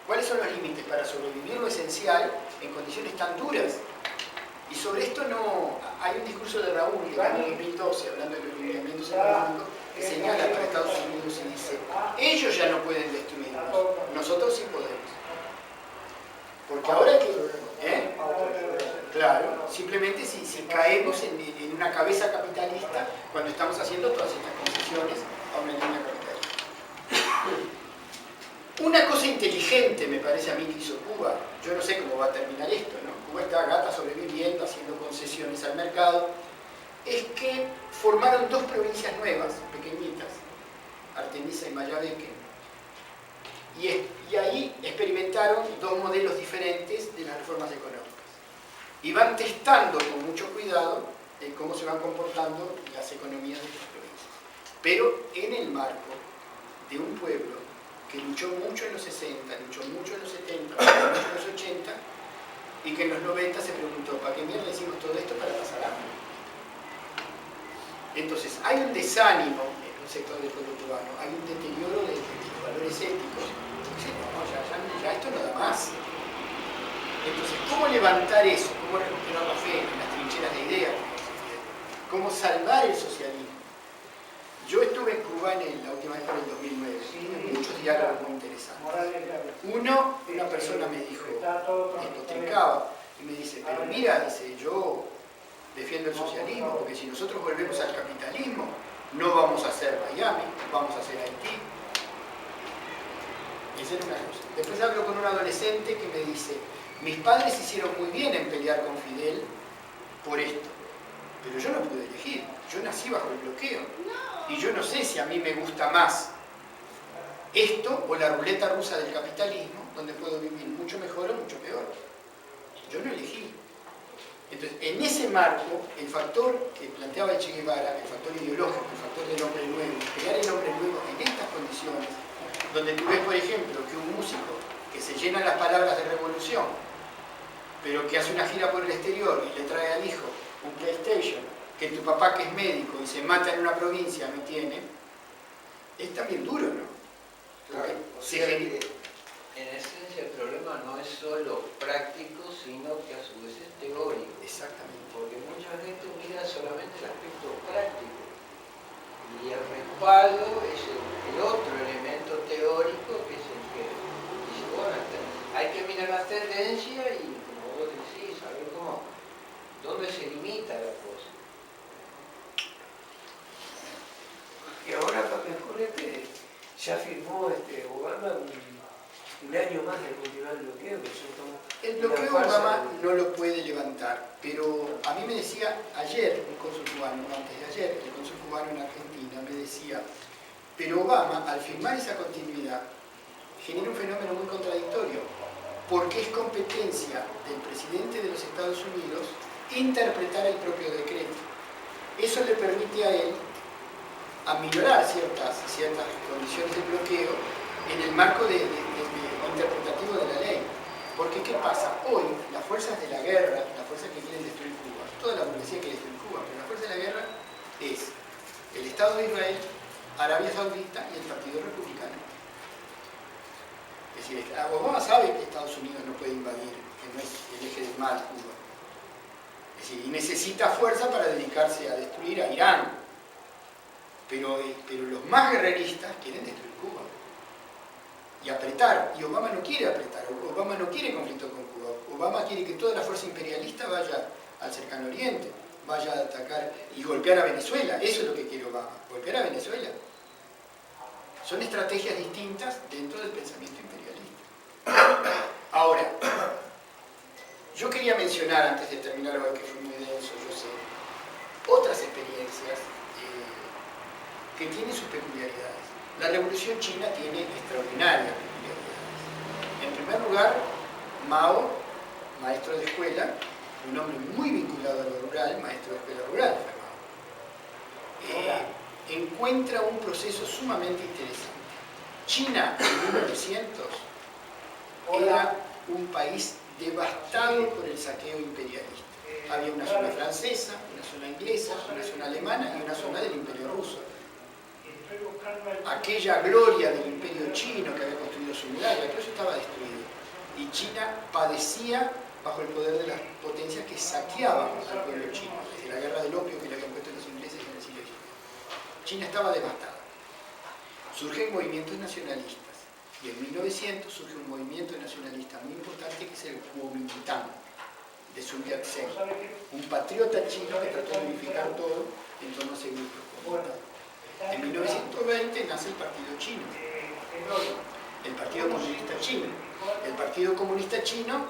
¿Cuáles son los límites para sobrevivir lo esencial en condiciones tan duras? Y sobre esto no hay un discurso de Raúl que ganó en 2012, hablando de los lineamientos económicos, que señala para Estados Unidos y dice: ellos ya no pueden destruirnos, nosotros sí podemos. Porque ahora que... Claro, simplemente si caemos en una cabeza capitalista cuando estamos haciendo todas estas concesiones a una línea capitalista. Una cosa inteligente me parece a mí que hizo Cuba, yo no sé cómo va a terminar esto, ¿no? Cuba está gata sobreviviendo, haciendo concesiones al mercado, es que formaron dos provincias nuevas, pequeñitas, Artemisa y Mayabeque, y ahí experimentaron dos modelos diferentes de las reformas económicas. Y van testando con mucho cuidado cómo se van comportando las economías de estas provincias. Pero en el marco de un pueblo que luchó mucho en los 60, luchó mucho en los 70, luchó mucho en los 80, y que en los 90 se preguntó: ¿para qué mierda hicimos todo esto para pasar hambre? Entonces, hay un desánimo en un sector del pueblo cubano, hay un deterioro de los valores éticos. Dicen: no, ya esto no da más. Entonces, ¿cómo levantar eso? ¿Cómo recuperar la fe en las trincheras de ideas? ¿Cómo salvar el socialismo? Yo estuve en Cuba la última vez por el 2009, tuve muchos diálogos muy interesantes. Uno, una persona me dijo, despotricaba, y me dice: pero mira, dice, yo defiendo el socialismo, porque si nosotros volvemos al capitalismo, no vamos a hacer Miami, vamos a hacer Haití. Esa era una cosa. Después hablo con un adolescente que me dice: mis padres hicieron muy bien en pelear con Fidel por esto, pero yo no pude elegir, yo nací bajo el bloqueo, y yo no sé si a mí me gusta más esto o la ruleta rusa del capitalismo, donde puedo vivir mucho mejor o mucho peor. Yo no elegí. Entonces, en ese marco, el factor que planteaba Che Guevara, el factor ideológico, el factor del hombre nuevo, crear el hombre nuevo en estas condiciones, donde tú ves, por ejemplo, que un músico que se llena las palabras de revolución, pero que hace una gira por el exterior y le trae al hijo un PlayStation, que tu papá, que es médico y se mata en una provincia, no tiene, es también duro, ¿no? Claro, o sea que en esencia el problema no es solo práctico, sino que a su vez es teórico. Exactamente. Porque mucha gente mira solamente el aspecto práctico y el respaldo es el otro elemento teórico, que es el que dice: bueno, hay que mirar la tendencia y, como vos decís, saber dónde se limita la cosa. Y ahora, para mejor, ya firmó Obama un año más de continuar el bloqueo. El bloqueo Obama no lo puede levantar, pero a mí me decía ayer un cónsul cubano, antes de ayer, el cónsul cubano en Argentina, me decía: pero Obama, al firmar esa continuidad, genera un fenómeno muy contradictorio, porque es competencia del presidente de los Estados Unidos interpretar el propio decreto. Eso le permite a él aminorar ciertas condiciones de bloqueo en el marco interpretativo de la ley. Porque, ¿qué pasa? Hoy, las fuerzas de la guerra, las fuerzas que quieren destruir Cuba, toda la burguesía quiere destruir Cuba, pero la fuerza de la guerra es el Estado de Israel, Arabia Saudita y el Partido Republicano. Es decir, Obama sabe que Estados Unidos no puede invadir, que no es el eje del mal Cuba. Es decir, y necesita fuerza para dedicarse a destruir a Irán. Pero los más guerreristas quieren destruir Cuba y apretar, y Obama no quiere apretar, Obama no quiere conflicto con Cuba, Obama quiere que toda la fuerza imperialista vaya al Cercano Oriente, vaya a atacar y golpear a Venezuela. Eso es lo que quiere Obama, golpear a Venezuela. Son estrategias distintas dentro del pensamiento imperialista. Ahora, yo quería mencionar, antes de terminar hoy, que fue muy denso, yo sé, otras experiencias que tienen sus peculiaridades. La Revolución China tiene extraordinarias peculiaridades. En primer lugar, Mao, maestro de escuela, un hombre muy vinculado a lo rural, maestro de escuela rural, fue Mao, encuentra un proceso sumamente interesante. China, en 1900, era un país devastado por el saqueo imperialista. Había una zona francesa, una zona inglesa, una zona alemana y una zona del Imperio Ruso. Aquella gloria del Imperio chino que había construido destruido su muralla, todo eso estaba destruido. Y China padecía bajo el poder de las potencias que saqueaban al pueblo chino, desde la guerra del opio que le habían puesto los ingleses en el siglo XIX. China estaba devastada. Surgen movimientos nacionalistas. Y en 1900 surge un movimiento nacionalista muy importante que es el Kuomintang, de Sun Yat-sen, un patriota chino que trató de unificar todo en torno a ese grupo. En 1920 nace el Partido Chino, el Partido Comunista Chino. El Partido Comunista Chino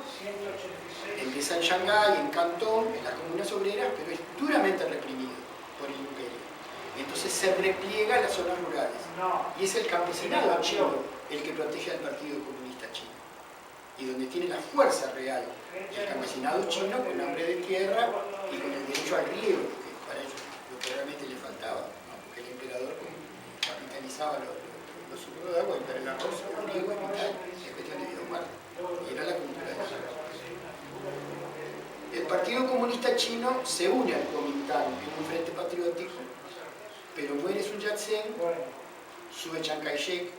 empieza en Shanghái, en Cantón, en las comunas obreras, pero es duramente reprimido por el imperio. Entonces se repliega a las zonas rurales. Y es el campesinado chino el que protege al Partido Comunista Chino. Y donde tiene la fuerza real el campesinado chino con hambre de tierra y con el derecho al riego, que para ellos lo que realmente le faltaba, ¿no? Porque el emperador capitalizaba los sucros de agua, pero el arroz, el riego es vital, es cuestión de vida o muerte. Y era la cultura de la guerra. El Partido Comunista Chino se une al Kuomintang en un frente patriótico, pero muere Sun Yat-sen, sube Chiang Kai-shek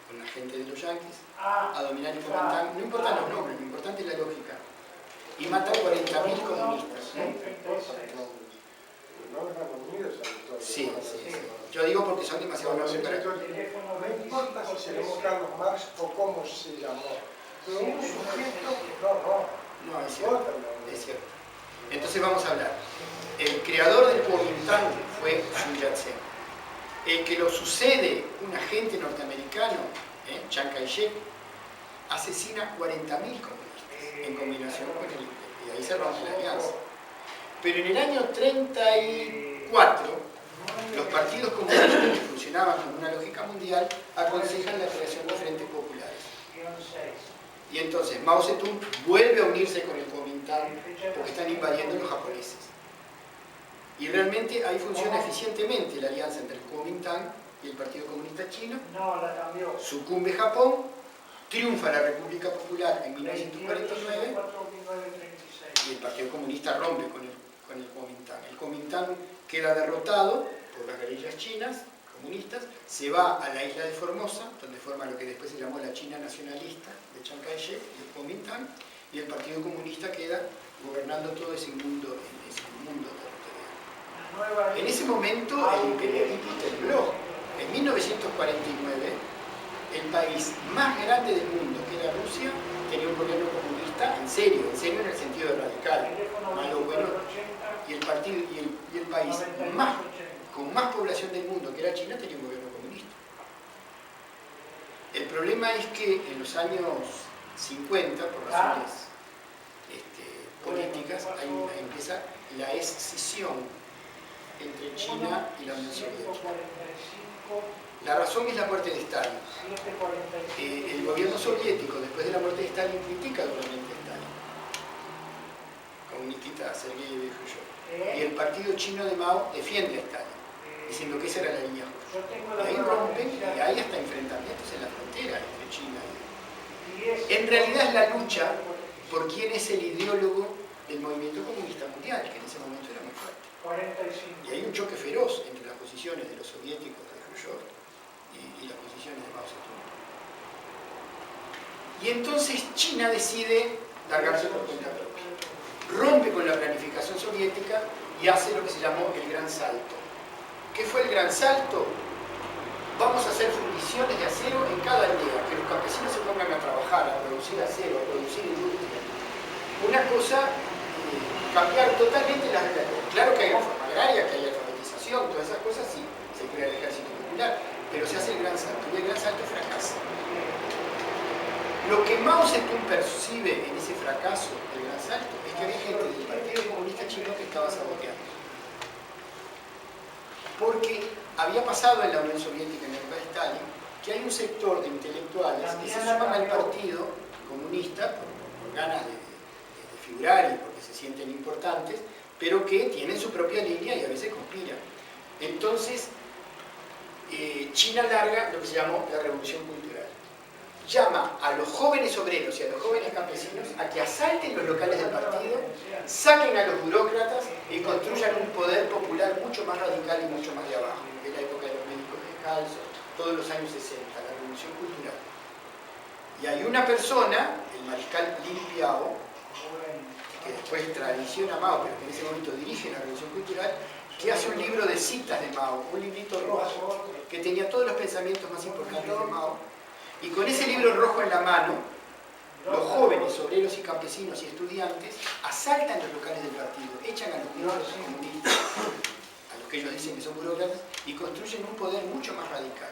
con la gente de los yanquis a dominar el Kuomintang. No importan los nombres, lo importante es la lógica. Y mata a 40.000 comunistas. Sí. Yo digo porque son demasiado nombres para... No importa si se llamó Carlos Marx o cómo se llamó. Pero un sujeto... No, es cierto. Entonces vamos a hablar. El creador del Kuomintang fue Sun Yat-sen. El que lo sucede, un agente norteamericano, Chiang Kai-shek, asesina 40.000 comunistas en combinación con el imperio. Y ahí se rompe la alianza. Pero en el año 34, los partidos comunistas que funcionaban con una lógica mundial aconsejan la creación de frentes populares. Y entonces Mao Zedong vuelve a unirse con el Kuomintang porque están invadiendo los japoneses. Y realmente ahí funciona eficientemente la alianza entre el Kuomintang y el Partido Comunista Chino. Sucumbe Japón, triunfa la República Popular en 1949 y el Partido Comunista rompe con el Kuomintang. El Kuomintang queda derrotado por las guerrillas chinas, comunistas, se va a la isla de Formosa, donde forma lo que después se llamó la China nacionalista de Chiang Kai-shek y el Kuomintang, y el Partido Comunista queda gobernando todo ese mundo territorial. En ese momento el imperialismo tembló. En 1949, el país más grande del mundo, que era Rusia, tenía un gobierno comunista en serio en el sentido de radical, malo, bueno, y el país con más población del mundo, que era China, tenía un gobierno comunista. El problema es que en los años 50, por razones políticas, empieza la escisión entre China y la Unión Soviética. La razón es la muerte de Stalin. El gobierno soviético, después de la muerte de Stalin, critica duramente a Stalin, comunista Sergei Khrushchev. Y el partido chino de Mao defiende a Stalin, diciendo que esa era la línea justa. Y ahí rompen, y hay hasta enfrentamientos en la frontera entre China y... En realidad es la lucha por quién es el ideólogo del movimiento comunista mundial, que en ese momento era muy fuerte. Y hay un choque feroz entre las posiciones de los soviéticos de Khrushchev y las posiciones de Mao Zedong. Y entonces China decide largarse por cuenta propia. Rompe con la planificación soviética y hace lo que se llamó el Gran Salto. ¿Qué fue el Gran Salto? Vamos a hacer fundiciones de acero en cada aldea, que los campesinos se pongan a trabajar, a producir acero, a producir industria. Una cosa, cambiar totalmente las reglas. Claro que hay reforma agraria, que hay alfabetización, todas esas cosas sí, se crea el ejército popular, pero se hace el Gran Salto, y el Gran Salto fracasa. Lo que Mao Zedong percibe en ese fracaso del Gran Salto es que había gente del Partido Comunista Chino que estaba saboteando. Porque había pasado en la Unión Soviética, en la época de Stalin, que hay un sector de intelectuales que se suman al Partido Comunista por ganas de figurar y porque se sienten importantes, pero que tienen su propia línea y a veces conspiran. Entonces, China larga lo que se llamó la Revolución Cultural. Llama a los jóvenes obreros y a los jóvenes campesinos a que asalten los locales del partido, saquen a los burócratas y construyan un poder popular mucho más radical y mucho más de abajo, que es la época de los médicos descalzos, todos los años 60, la Revolución Cultural. Y hay una persona, el mariscal Lin Piao, que después traiciona a Mao, pero que en ese momento dirige la Revolución Cultural, que hace un libro de citas de Mao, un librito rojo, que tenía todos los pensamientos más importantes de Mao. Y con ese libro rojo en la mano, los jóvenes, obreros y campesinos y estudiantes asaltan los locales del partido, echan a los burócratas comunistas, a los que ellos dicen que son burócratas, y construyen un poder mucho más radical.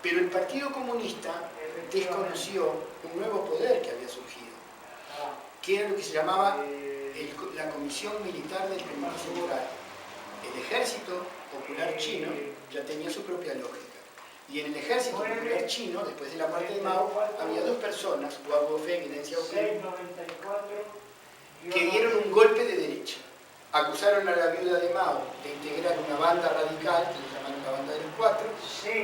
Pero el Partido Comunista desconoció un nuevo poder que había surgido, que era lo que se llamaba la Comisión Militar del Comité Central. El Ejército Popular Chino ya tenía su propia lógica. Y en el Ejército Popular Chino, después de la muerte de Mao, había dos personas, Hua Guofeng y Deng Xiaoping, que dieron un golpe de derecha. Acusaron a la viuda de Mao de integrar una banda radical, que le llamaron la banda de los cuatro.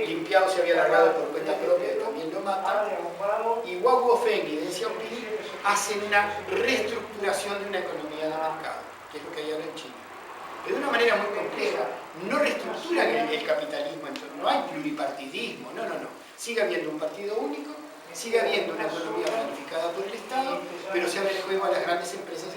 Lin Piao se había largado por cuenta propia y también lo matan. Y Hua Guofeng y Deng Xiaoping hacen una reestructuración de una economía de mercado, que es lo que hay ahora en China. Pero de una manera muy compleja, no reestructuran el capitalismo, no hay pluripartidismo, no. Sigue habiendo un partido único, sigue habiendo una economía planificada por el Estado, pero se abre el juego a las grandes empresas